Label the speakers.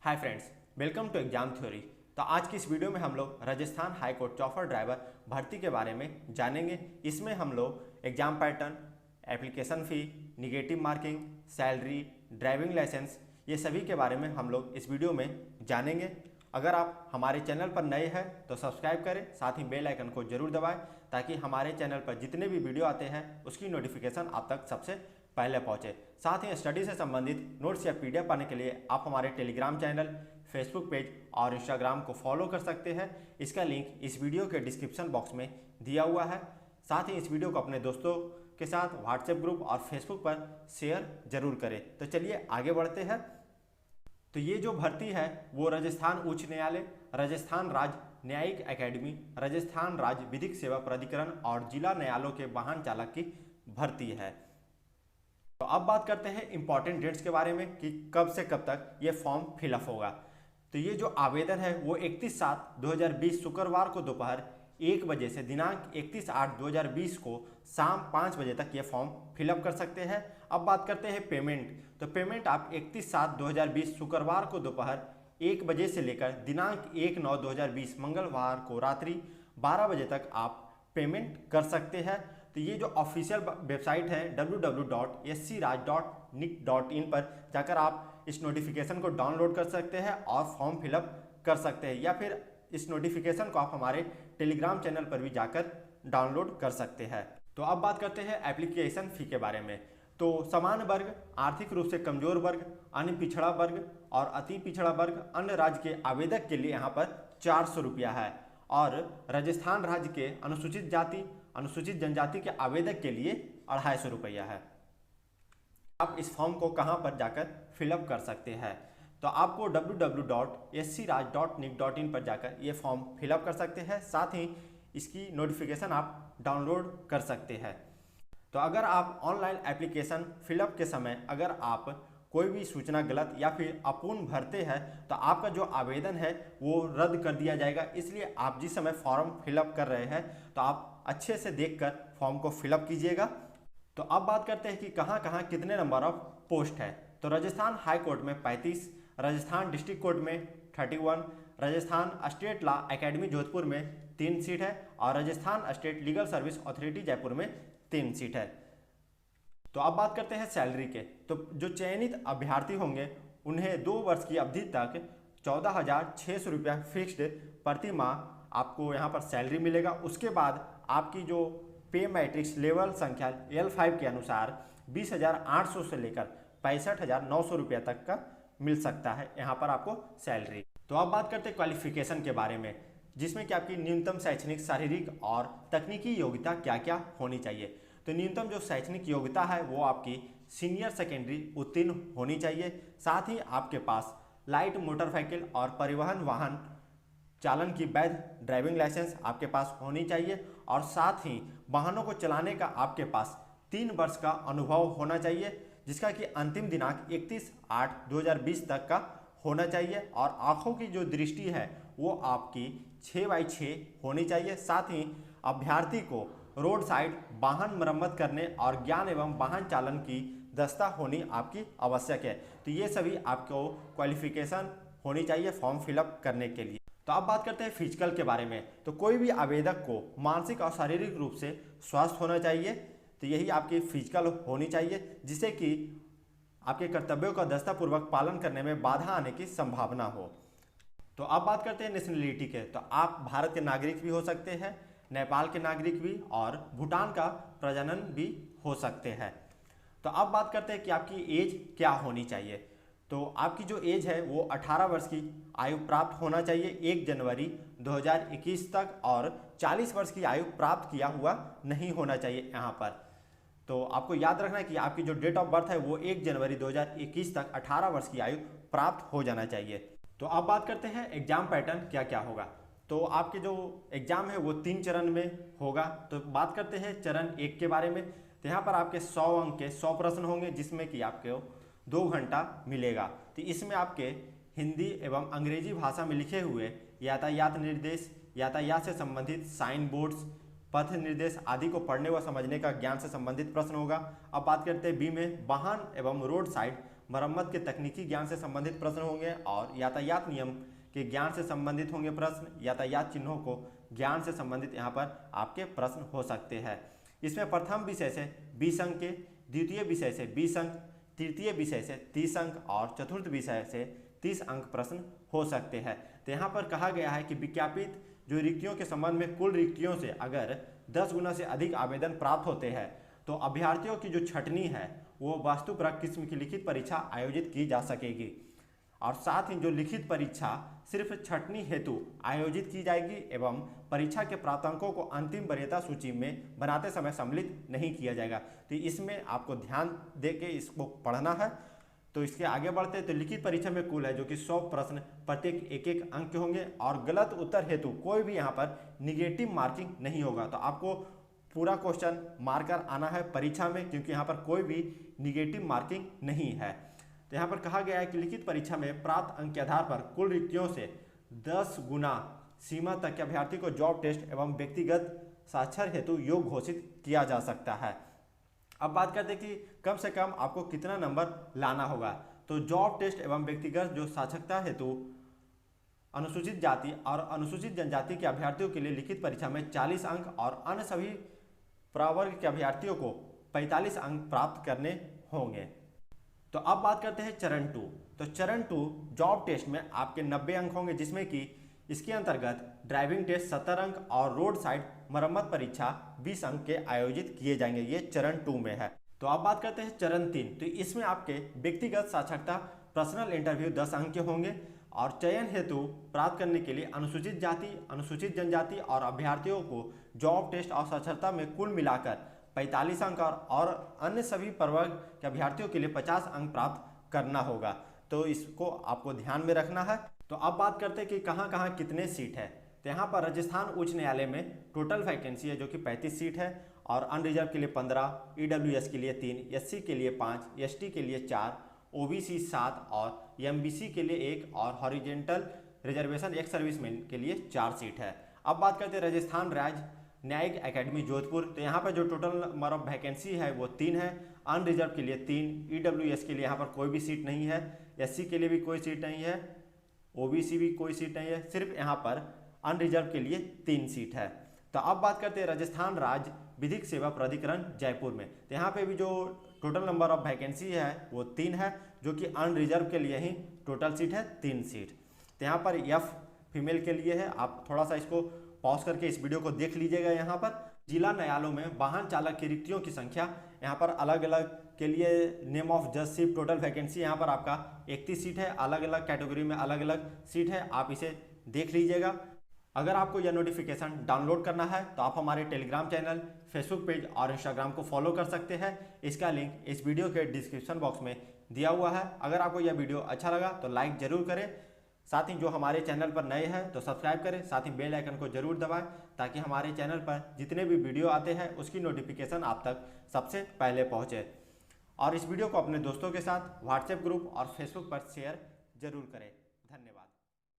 Speaker 1: Hi friends, welcome to exam theory. तो आज की इस वीडियो में हम लोग Rajasthan high court chauffeur driver भर्ती के बारे में जानेंगे। इसमें हम लोग exam pattern, application fee, negative marking, salary, driving licence, ये सभी के बारे में हम लोग इस वीडियो में जानेंगे। अगर आप हमारे चैनल पर नए हैं तो सब्सक्राइब करें, साथ ही बेल आइकन को जरूर दबाएं ताकि हमारे चैनल पर जितने भी वीडियो आते हैं उसकी नोटिफिकेशन आप तक सबसे पहले पहुंचे। साथ ही स्टडी से संबंधित नोट्स या पीडीएफ पाने के लिए आप हमारे टेलीग्राम चैनल, फेसबुक पेज और इंस्टाग्राम को फॉलो कर सकते हैं। इसका लिंक इस वीडियो के डिस्क्रिप्शन बॉक्स में दिया हुआ है। साथ ही इस वीडियो को अपने दोस्तों के साथ व्हाट्सएप ग्रुप और फेसबुक पर शेयर जरूर करें। तो चलिए आगे बढ़ते हैं। तो ये जो भर्ती है वो राजस्थान उच्च न्यायालय, राजस्थान राज्य न्यायिक अकेडमी, राजस्थान राज्य विधिक सेवा प्राधिकरण और जिला न्यायालयों के वाहन चालक की भर्ती है। तो अब बात करते हैं इंपॉर्टेंट डेट्स के बारे में कि कब से कब तक ये फॉर्म फिलअप होगा। तो ये जो आवेदन है वो 31/7/2020 शुक्रवार को दोपहर 1 बजे से दिनांक 31/8/2020 को शाम 5 बजे तक ये फॉर्म फिलअप कर सकते हैं। अब बात करते हैं पेमेंट। तो पेमेंट आप 31/7/2020 शुक्रवार को दोपहर 1 बजे से लेकर दिनांक 1/9/2020 मंगलवार को रात्रि 12 बजे तक आप पेमेंट कर सकते हैं। तो ये जो ऑफिशियल वेबसाइट है www.scraj.nic.in पर जाकर आप इस नोटिफिकेशन को डाउनलोड कर सकते हैं और फॉर्म फिलअप कर सकते हैं, या फिर इस नोटिफिकेशन को आप हमारे टेलीग्राम चैनल पर भी जाकर डाउनलोड कर सकते हैं। तो अब बात करते हैं एप्लीकेशन फ़ी के बारे में। तो सामान्य वर्ग, आर्थिक रूप से कमजोर वर्ग, अन्य पिछड़ा वर्ग और अति पिछड़ा वर्ग, अन्य राज्य के आवेदक के लिए यहाँ पर 400 रुपया है और राजस्थान राज्य के अनुसूचित जाति, अनुसूचित जनजाति के आवेदक के लिए 250 रुपया है। आप इस फॉर्म को कहां पर जाकर फिलअप कर सकते हैं? तो आपको www.scraj.nic.in पर जाकर ये फॉर्म फिलअप कर सकते हैं। साथ ही इसकी नोटिफिकेशन आप डाउनलोड कर सकते हैं। तो अगर आप ऑनलाइन एप्लीकेशन फिलअप के समय अगर आप कोई भी सूचना गलत या फिर अपूर्ण भरते हैं तो आपका जो आवेदन है वो रद्द कर दिया जाएगा। इसलिए आप जिस समय फॉर्म फिलअप कर रहे हैं तो आप अच्छे से देखकर फॉर्म को फिलअप कीजिएगा। तो अब बात करते हैं कि कहाँ कहाँ कितने नंबर ऑफ पोस्ट है। तो राजस्थान हाई कोर्ट में 35, राजस्थान डिस्ट्रिक्ट कोर्ट में 31, Rajasthan state law academy Jodhpur में 3 सीट है और Rajasthan state legal service authority Jaipur में 3 सीट है। तो अब बात करते हैं सैलरी के। तो जो चयनित अभ्यर्थी होंगे उन्हें 2 वर्ष की अवधि तक 14,600 रुपया फिक्स्ड प्रति माह आपको यहाँ पर सैलरी मिलेगा। उसके बाद आपकी जो पे मैट्रिक्स लेवल संख्या L5 के अनुसार 20,800 से लेकर 65,900 रुपया तक का मिल सकता है यहाँ पर आपको सैलरी। तो अब बात करते हैं क्वालिफिकेशन के बारे में, जिसमें कि आपकी न्यूनतम शैक्षणिक, शारीरिक और तकनीकी योग्यता क्या क्या होनी चाहिए। तो न्यूनतम जो शैक्षणिक योग्यता है वो आपकी सीनियर सेकेंडरी उत्तीर्ण होनी चाहिए। साथ ही आपके पास लाइट मोटरसाइकिल और परिवहन वाहन चालन की वैध ड्राइविंग लाइसेंस आपके पास होनी चाहिए और साथ ही वाहनों को चलाने का आपके पास 3 वर्ष का अनुभव होना चाहिए, जिसका कि अंतिम दिनांक 31/8/2020 तक का होना चाहिए। और आँखों की जो दृष्टि है वो आपकी 6/6 होनी चाहिए। साथ ही अभ्यर्थी को रोड साइड वाहन मरम्मत करने और ज्ञान एवं वाहन चालन की दस्ता होनी आपकी आवश्यक है। तो ये सभी आपको क्वालिफिकेशन होनी चाहिए फॉर्म फिलअप करने के लिए। तो अब बात करते हैं फिजिकल के बारे में। तो कोई भी आवेदक को मानसिक और शारीरिक रूप से स्वस्थ होना चाहिए। तो यही आपकी फिजिकल होनी चाहिए, जिससे कि आपके कर्तव्यों का दस्तापूर्वक पालन करने में बाधा आने की संभावना हो। तो अब बात करते हैं नेशनलिटी के। तो आप भारत के नागरिक भी हो सकते हैं, नेपाल के नागरिक भी और भूटान का प्रजनन भी हो सकते हैं। तो अब बात करते हैं कि आपकी एज क्या होनी चाहिए। तो आपकी जो एज है वो 18 वर्ष की आयु प्राप्त होना चाहिए 1 जनवरी 2021 तक, और 40 वर्ष की आयु प्राप्त किया हुआ नहीं होना चाहिए यहाँ पर। तो आपको याद रखना है कि आपकी जो डेट ऑफ बर्थ है वो 1 जनवरी 2021 तक 18 वर्ष की आयु प्राप्त हो जाना चाहिए। तो अब बात करते हैं एग्जाम पैटर्न क्या क्या होगा। तो आपके जो एग्जाम है वो 3 चरण में होगा। तो बात करते हैं चरण 1 के बारे में। तो यहाँ पर आपके 100 अंक के 100 प्रश्न होंगे, जिसमें कि आपको 2 घंटा मिलेगा। तो इसमें आपके हिंदी एवं अंग्रेजी भाषा में लिखे हुए यातायात निर्देश, यातायात से संबंधित साइन बोर्ड्स, पथ निर्देश आदि को पढ़ने व समझने का ज्ञान से संबंधित प्रश्न होगा। अब बात करते हैं बी में वाहन एवं रोड साइड मरम्मत के तकनीकी ज्ञान से संबंधित प्रश्न होंगे और यातायात नियम के ज्ञान से संबंधित होंगे प्रश्न। यातायात चिन्हों को ज्ञान से संबंधित यहाँ पर आपके प्रश्न हो सकते हैं। इसमें प्रथम विषय से 20 अंक के, द्वितीय विषय से 20 अंक, तृतीय विषय से 30 अंक और चतुर्थ विषय से 30 अंक प्रश्न हो सकते हैं। तो यहाँ पर कहा गया है कि विज्ञापित जो रिक्तियों के संबंध में कुल रिक्तियों से अगर 10 गुना से अधिक आवेदन प्राप्त होते हैं तो अभ्यर्थियों की जो छंटनी है वो वास्तुपरक किस्म की लिखित परीक्षा आयोजित की जा सकेगी। और साथ ही जो लिखित परीक्षा सिर्फ छंटनी हेतु आयोजित की जाएगी एवं परीक्षा के प्राप्तांकों को अंतिम वरीयता सूची में बनाते समय सम्मिलित नहीं किया जाएगा। तो इसमें आपको ध्यान दे के इसको पढ़ना है। तो इसके आगे बढ़ते हैं। तो लिखित परीक्षा में कुल है जो कि 100 प्रश्न प्रत्येक एक अंक के होंगे और गलत उत्तर हेतु कोई भी यहाँ पर निगेटिव मार्किंग नहीं होगा। तो आपको पूरा क्वेश्चन मारकर आना है परीक्षा में, क्योंकि यहाँ पर कोई भी निगेटिव मार्किंग नहीं है। तो यहाँ पर कहा गया है कि लिखित परीक्षा में प्राप्त अंक के आधार पर कुल रिक्तियों से 10 गुना सीमा तक के अभ्यर्थी को जॉब टेस्ट एवं व्यक्तिगत साक्षर हेतु योग्य घोषित किया जा सकता है। अब बात करते हैं कि कम से कम आपको कितना नंबर लाना होगा। तो जॉब टेस्ट एवं व्यक्तिगत जो साक्षरता हेतु अनुसूचित जाति और अनुसूचित जनजाति के अभ्यर्थियों के लिए लिखित परीक्षा में 40 अंक और अन्य सभी प्रवर्ग के अभ्यर्थियों को 45 अंक प्राप्त करने होंगे। तो अब बात करते हैं चरण 2। तो चरण 2 जॉब टेस्ट में आपके 90 अंक होंगे, जिसमें कि इसके अंतर्गत ड्राइविंग टेस्ट 70 अंक और रोड साइड मरम्मत परीक्षा 20 अंक के आयोजित किए जाएंगे। ये चरण 2 में है। तो अब बात करते हैं चरण 3। तो इसमें आपके व्यक्तिगत साक्षरता पर्सनल इंटरव्यू 10 अंक के होंगे और चयन हेतु प्राप्त करने के लिए अनुसूचित जाति, अनुसूचित जनजाति और अभ्यर्थियों को जॉब टेस्ट और साक्षरता में कुल मिलाकर 45 अंक और अन्य सभी प्रवर्ग के अभ्यर्थियों के लिए 50 अंक प्राप्त करना होगा। तो इसको आपको ध्यान में रखना है। तो अब बात करते हैं कि कहाँ कहाँ कितने सीट है। तो यहाँ पर राजस्थान उच्च न्यायालय में टोटल वैकेंसी है जो कि 35 सीट है और अनरिजर्व के लिए 15, EWS के लिए 3, SC के लिए 5, ST के लिए 4, OBC 7 और MBC के लिए 1 और हॉरिजेंटल रिजर्वेशन एक सर्विसमैन के लिए 4 सीट है। अब बात करते हैं राजस्थान राज्य न्यायिक एकेडमी जोधपुर। तो यहाँ पर जो टोटल नंबर ऑफ वैकेंसी है वो 3 है। अनरिजर्व के लिए 3, EWS के लिए यहाँ पर कोई भी सीट नहीं है, SC के लिए भी कोई सीट नहीं है, OBC भी कोई सीट नहीं है, सिर्फ यहाँ पर अनरिजर्व के लिए 3 सीट है। तो अब बात करते हैं राजस्थान राज्य विधिक सेवा प्राधिकरण जयपुर में। तो यहाँ पे भी जो टोटल नंबर ऑफ वैकेंसी है वो 3 है, जो कि अनरिजर्व के लिए ही टोटल सीट है 3 सीट। तो यहाँ पर F फीमेल के लिए है। आप थोड़ा सा इसको पॉज करके इस वीडियो को देख लीजिएगा। यहाँ पर जिला न्यायालयों में वाहन चालक की रिक्तियों की संख्या यहाँ पर अलग अलग के लिए name of judgeship total vacancy यहाँ पर आपका 31 सीट है। अलग अलग कैटेगरी में अलग अलग सीट है, आप इसे देख लीजिएगा। अगर आपको यह नोटिफिकेशन डाउनलोड करना है तो आप हमारे टेलीग्राम चैनल, फेसबुक पेज और इंस्टाग्राम को फॉलो कर सकते हैं। इसका लिंक इस वीडियो के डिस्क्रिप्शन बॉक्स में दिया हुआ है। अगर आपको यह वीडियो अच्छा लगा तो लाइक जरूर करें। साथ ही जो हमारे चैनल पर नए हैं तो सब्सक्राइब करें, साथ ही बेल आइकन को जरूर दबाएं ताकि हमारे चैनल पर जितने भी वीडियो आते हैं उसकी नोटिफिकेशन आप तक सबसे पहले पहुँचे। और इस वीडियो को अपने दोस्तों के साथ व्हाट्सएप ग्रुप और फेसबुक पर शेयर जरूर करें।